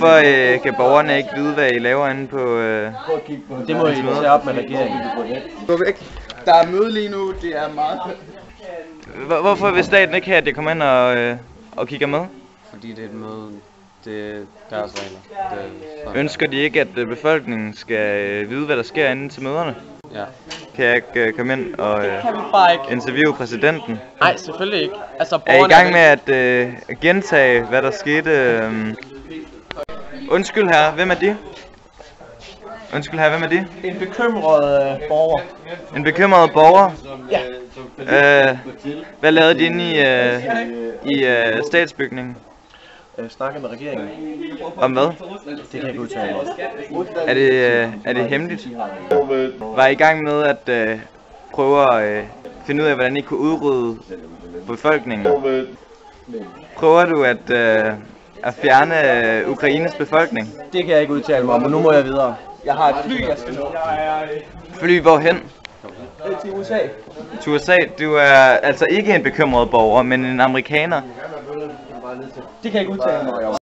Hvorfor kan borgerne ikke vide, hvad I laver inde på... Det må I tage op med regeringen. Gå væk. Der er møde lige nu, det er meget... Hvorfor vil staten ikke have, at jeg kommer ind og kigger med? Fordi det er et møde, det er deres regler. Ønsker de ikke, at befolkningen skal vide, hvad der sker inde til møderne? Ja. Kan jeg ikke komme ind og Kan vi bare ikke. interviewe præsidenten? Nej, selvfølgelig ikke. Altså, Er I i gang med at gentage, hvad der skete? Undskyld her, hvem er de? Undskyld her, hvem er de? En bekymret borger. En bekymret borger? Ja. Hvad lavede de inde i statsbygningen? Snakke med regeringen. Om hvad? Det kan jeg ikke udtale. Er det hemmeligt? Var I i gang med at prøve at finde ud af, hvordan I kunne udrydde befolkningen? Prøver du at fjerne Ukraines befolkning? Det kan jeg ikke udtale mig om, men nu må jeg videre. Jeg har et fly, jeg skal nå. Fly hvorhen? Til USA. Til USA? Du er altså ikke en bekymret borger, men en amerikaner. Det kan jeg ikke udtale mig om.